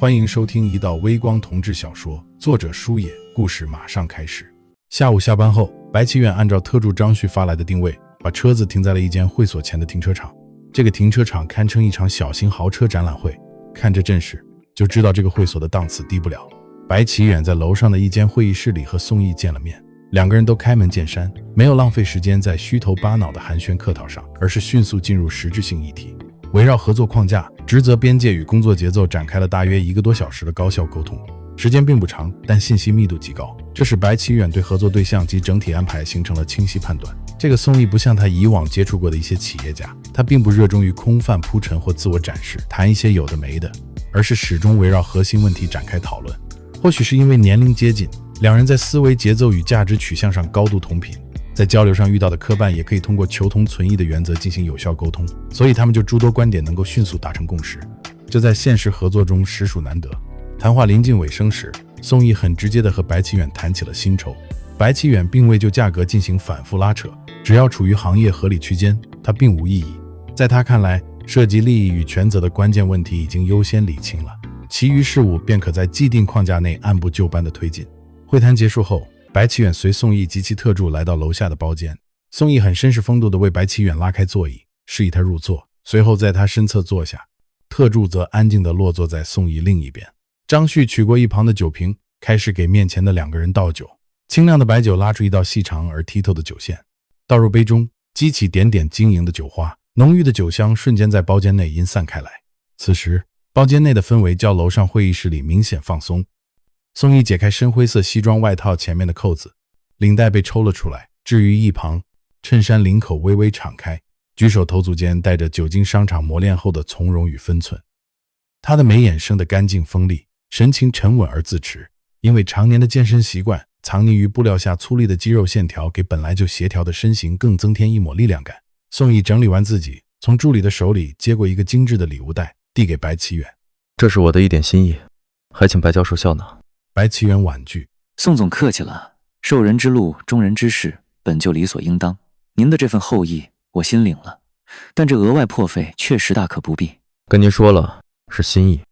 欢迎收听一道微光同志小说，作者书野，故事马上开始。下午下班后，白启远按照特助张旭发来的定位，把车子停在了一间会所前的停车场。这个停车场堪称一场小型豪车展览会，看这阵势就知道这个会所的档次低不了。白启远在楼上的一间会议室里和宋毅见了面，两个人都开门见山，没有浪费时间在虚头巴脑的寒暄客套上，而是迅速进入实质性议题。围绕合作框架、职责边界与工作节奏展开了大约1个多小时的高效沟通，时间并不长，但信息密度极高，这使白启远对合作对象及整体安排形成了清晰判断。这个宋毅不像他以往接触过的一些企业家，他并不热衷于空泛铺陈或自我展示，谈一些有的没的，而是始终围绕核心问题展开讨论。或许是因为年龄接近，两人在思维节奏与价值取向上高度同频，在交流上遇到的磕绊也可以通过求同存异的原则进行有效沟通，所以他们就诸多观点能够迅速达成共识，这在现实合作中实属难得。谈话临近尾声时，宋毅很直接地和白启远谈起了薪酬。白启远并未就价格进行反复拉扯，只要处于行业合理区间，他并无异议。在他看来，涉及利益与权责的关键问题已经优先理清了，其余事务便可在既定框架内按部就班地推进。会谈结束后，白启远随宋毅及其特助来到楼下的包间，宋毅很绅士风度地为白启远拉开座椅，示意他入座，随后在他身侧坐下，特助则安静地落坐在宋毅另一边。张旭取过一旁的酒瓶，开始给面前的两个人倒酒，清亮的白酒拉出一道细长而剔透的酒线，倒入杯中，激起点点晶莹的酒花，浓郁的酒香瞬间在包间内阴散开来。此时包间内的氛围较楼上会议室里明显放松。宋毅解开深灰色西装外套前面的扣子，领带被抽了出来，置于一旁，衬衫领口微微敞开，举手投足间带着久经商场磨练后的从容与分寸。他的眉眼生得干净锋利，神情沉稳而自持，因为常年的健身习惯，藏匿于布料下粗粝的肌肉线条给本来就协调的身形更增添一抹力量感。宋毅整理完自己，从助理的手里接过一个精致的礼物袋，递给白启远。这是我的一点心意，还请白教授笑纳。白启远婉拒。宋总客气了，受人之禄，忠人之事，本就理所应当。您的这份厚意，我心领了，但这额外破费确实大可不必。跟您说了，是心意，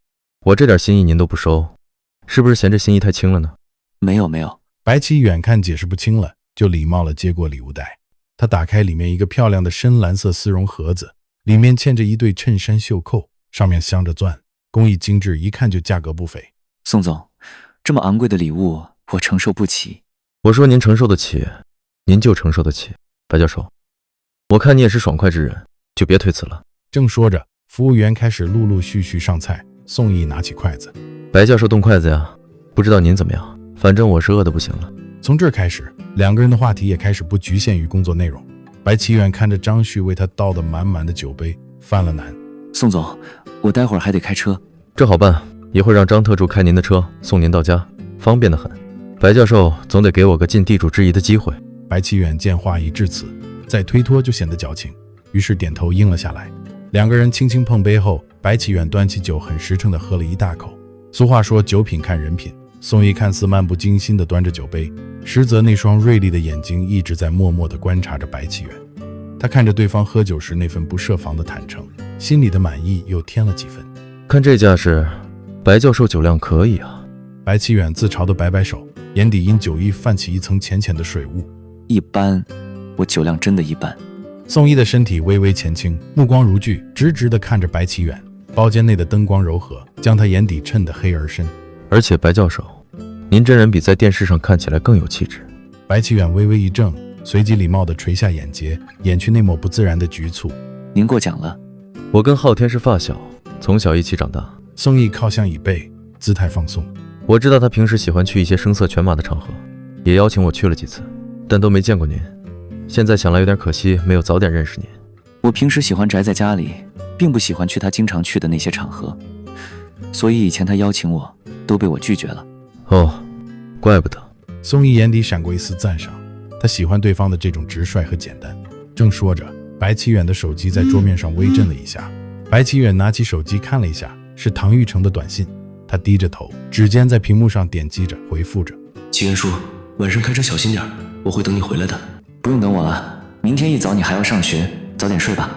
我这点心意您都不收，是不是嫌这心意太轻了呢？没有。白启远看解释不清了，就礼貌地接过礼物袋。他打开里面一个漂亮的深蓝色丝绒盒子，里面嵌着一对衬衫袖扣，上面镶着钻，工艺精致，一看就价格不菲。宋总，这么昂贵的礼物我承受不起。我说您承受得起，您就承受得起。白教授，我看你也是爽快之人，就别推辞了。正说着，服务员开始陆陆续续上菜，宋毅拿起筷子。白教授动筷子呀，不知道您怎么样，反正我是饿得不行了。从这儿开始，两个人的话题也开始不局限于工作内容。白启远看着张旭为他倒得满满的酒杯，犯了难。宋总，我待会儿还得开车。这好办，一会儿让张特助开您的车送您到家，方便得很。白教授总得给我个尽地主之谊的机会。白启远见话已至此，再推脱就显得矫情，于是点头应了下来。两个人轻轻碰杯后，白启远端起酒，很实诚地喝了一大口。俗话说酒品看人品，宋毅看似漫不经心地端着酒杯，实则那双锐利的眼睛一直在默默地观察着白启远。他看着对方喝酒时那份不设防的坦诚，心里的满意又添了几分。看这架势，白教授酒量可以啊。白启远自嘲地摆摆手，眼底因酒意泛起一层浅浅的水雾。一般，我酒量真的一般。宋毅的身体微微前倾，目光如炬，直直地看着白启远。包间内的灯光柔和，将他眼底衬得黑而深。而且白教授，您真人比在电视上看起来更有气质。白启远微微一怔，随即礼貌地垂下眼睫，掩去那抹不自然的局促。您过奖了。我跟昊天是发小，从小一起长大。宋毅靠向椅背，姿态放松。我知道他平时喜欢去一些声色犬马的场合，也邀请我去了几次，但都没见过您。现在想来有点可惜，没有早点认识您。我平时喜欢宅在家里，并不喜欢去他经常去的那些场合，所以以前他邀请我都被我拒绝了。哦，怪不得。宋毅眼底闪过一丝赞赏，他喜欢对方的这种直率和简单。正说着，白启远的手机在桌面上微震了一下。白启远拿起手机看了一下，是唐玉成的短信。他低着头，指尖在屏幕上点击着，回复着。齐元叔，晚上开车小心点，我会等你回来的。不用等我了，明天一早你还要上学，早点睡吧。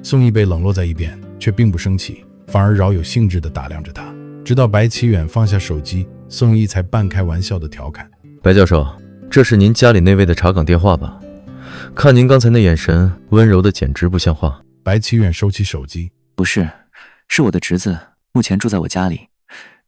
宋毅被冷落在一边，却并不生气，反而饶有兴致地打量着他。直到白启远放下手机，宋毅才半开玩笑地调侃：白教授，这是您家里那位的查岗电话吧？看您刚才那眼神，温柔的简直不像话。白启远收起手机：不是，是我的侄子，目前住在我家里。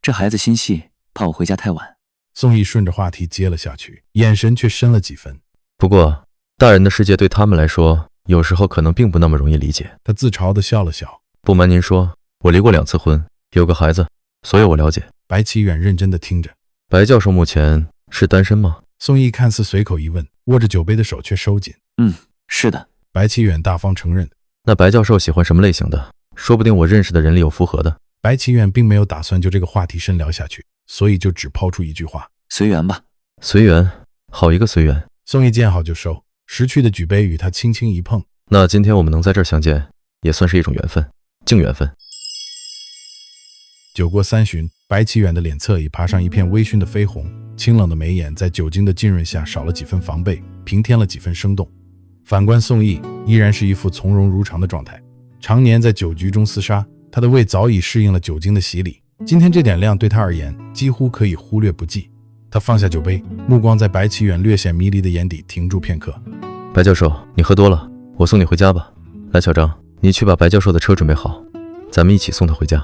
这孩子心细，怕我回家太晚。宋毅顺着话题接了下去，眼神却深了几分。不过，大人的世界对他们来说，有时候可能并不那么容易理解。他自嘲地笑了笑。不瞒您说，我离过2次婚，有个孩子，所以我了解。白启远认真地听着。白教授目前是单身吗？宋毅看似随口一问，握着酒杯的手却收紧。是的。白启远大方承认。那白教授喜欢什么类型的？说不定我认识的人里有符合的。白启远并没有打算就这个话题深聊下去，所以就只抛出一句话：随缘吧。随缘，好一个随缘。宋毅见好就收，识趣的举杯与他轻轻一碰。那今天我们能在这儿相见，也算是一种缘分，敬缘分。酒过3巡，白启远的脸侧已爬上一片微醺的绯红，清冷的眉眼在酒精的浸润下少了几分防备，平添了几分生动。反观宋毅，依然是一副从容如常的状态。常年在酒局中厮杀，他的胃早已适应了酒精的洗礼，今天这点量对他而言几乎可以忽略不计。他放下酒杯，目光在白启远略显迷离的眼底停住片刻。白教授，你喝多了，我送你回家吧。来，小张，你去把白教授的车准备好，咱们一起送他回家。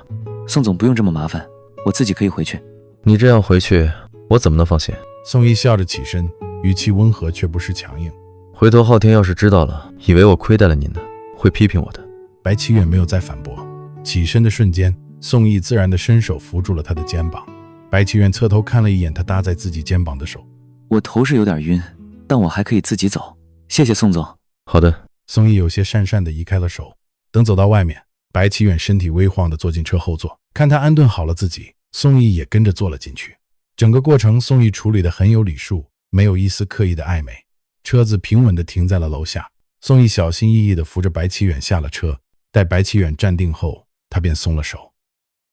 宋总不用这么麻烦，我自己可以回去。你这样回去，我怎么能放心？宋毅笑着起身，语气温和却不失强硬。回头昊天要是知道了，以为我亏待了您呢，会批评我的。白启远没有再反驳，起身的瞬间，宋毅自然地伸手扶住了他的肩膀。白启远侧头看了一眼他搭在自己肩膀的手。我头是有点晕，但我还可以自己走，谢谢宋总。好的。宋毅有些讪讪地移开了手。等走到外面，白启远身体微晃地坐进车后座，看他安顿好了自己，宋毅也跟着坐了进去。整个过程宋毅处理得很有礼数，没有一丝刻意的暧昧。车子平稳地停在了楼下，宋毅小心翼翼地扶着白启远下了车。待白启远站定后，他便松了手。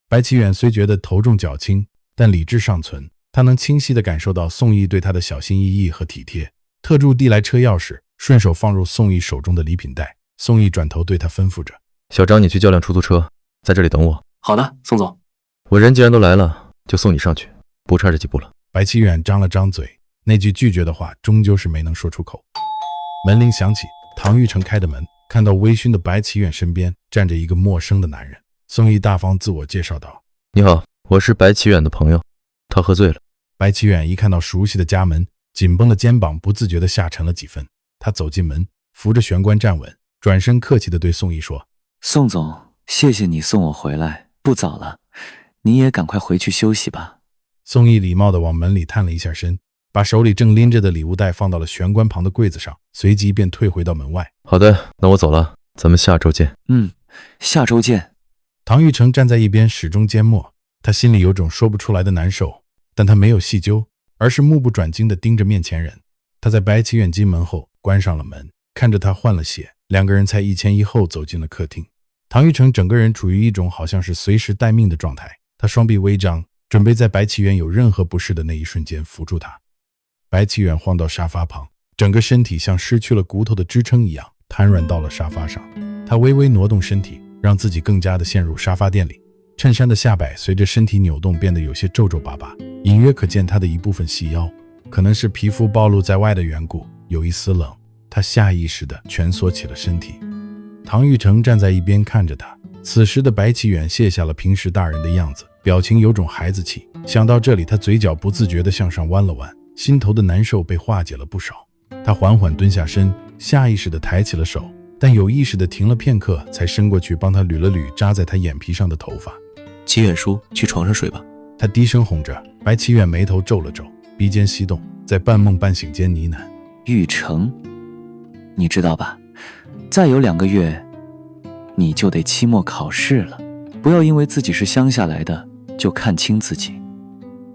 白启远虽觉得头重脚轻，但理智尚存，他能清晰地感受到宋毅对他的小心翼翼和体贴。特助递来车钥匙，顺手放入宋毅手中的礼品袋。宋毅转头对他吩咐着：小张，你去叫辆出租车，在这里等我。好的，宋总。我人既然都来了，就送你上去，不差这几步了。白启远张了张嘴，那句拒绝的话终究是没能说出口。门铃响起，唐玉成开的门，看到微醺的白启远身边站着一个陌生的男人。宋毅大方自我介绍道：你好，我是白启远的朋友，他喝醉了。白启远一看到熟悉的家门，紧绷的肩膀不自觉地下沉了几分。他走进门，扶着玄关站稳，转身客气地对宋毅说：宋总，谢谢你送我回来，不早了，你也赶快回去休息吧。宋毅礼貌地往门里探了一下身，把手里正拎着的礼物袋放到了玄关旁的柜子上，随即便退回到门外。好的，那我走了，咱们下周见。下周见。唐玉成站在一边始终缄默，他心里有种说不出来的难受，但他没有细究，而是目不转睛地盯着面前人。他在白启远进门后关上了门，看着他换了鞋，两个人才一前一后走进了客厅。唐玉成整个人处于一种好像是随时待命的状态，他双臂微张，准备在白启远有任何不适的那一瞬间扶住他。白启远晃到沙发旁，整个身体像失去了骨头的支撑一样瘫软到了沙发上。他微微挪动身体，让自己更加的陷入沙发垫里。衬衫的下摆随着身体扭动变得有些皱皱巴巴，隐约可见他的一部分细腰，可能是皮肤暴露在外的缘故，有一丝冷。他下意识地蜷缩起了身体。唐玉成站在一边看着他，此时的白启远卸下了平时大人的样子，表情有种孩子气。想到这里，他嘴角不自觉地向上弯了弯，心头的难受被化解了不少。他缓缓蹲下身，下意识地抬起了手，但有意识地停了片刻，才伸过去帮他捋了捋扎在他眼皮上的头发。启远叔，去床上睡吧。他低声哄着。白启远眉头皱了皱，鼻尖翕动，在半梦半醒间呢喃：玉成，你知道吧，再有2个月你就得期末考试了，不要因为自己是乡下来的就看轻自己，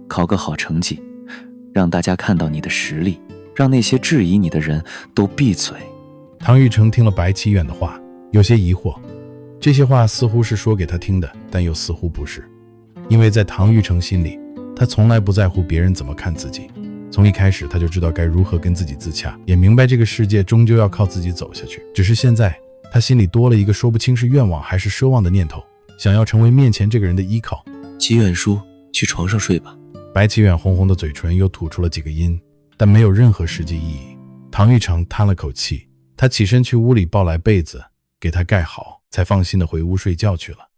考个好成绩，让大家看到你的实力，让那些质疑你的人都闭嘴。唐玉成听了白启远的话，有些疑惑，这些话似乎是说给他听的，但又似乎不是。因为在唐玉成心里，他从来不在乎别人怎么看自己，从一开始他就知道该如何跟自己自洽，也明白这个世界终究要靠自己走下去。只是现在他心里多了一个说不清是愿望还是奢望的念头，想要成为面前这个人的依靠，祈愿叔，去床上睡吧。白启远红红的嘴唇又吐出了几个音，但没有任何实际意义。唐玉成叹了口气，他起身去屋里抱来被子，给他盖好，才放心的回屋睡觉去了。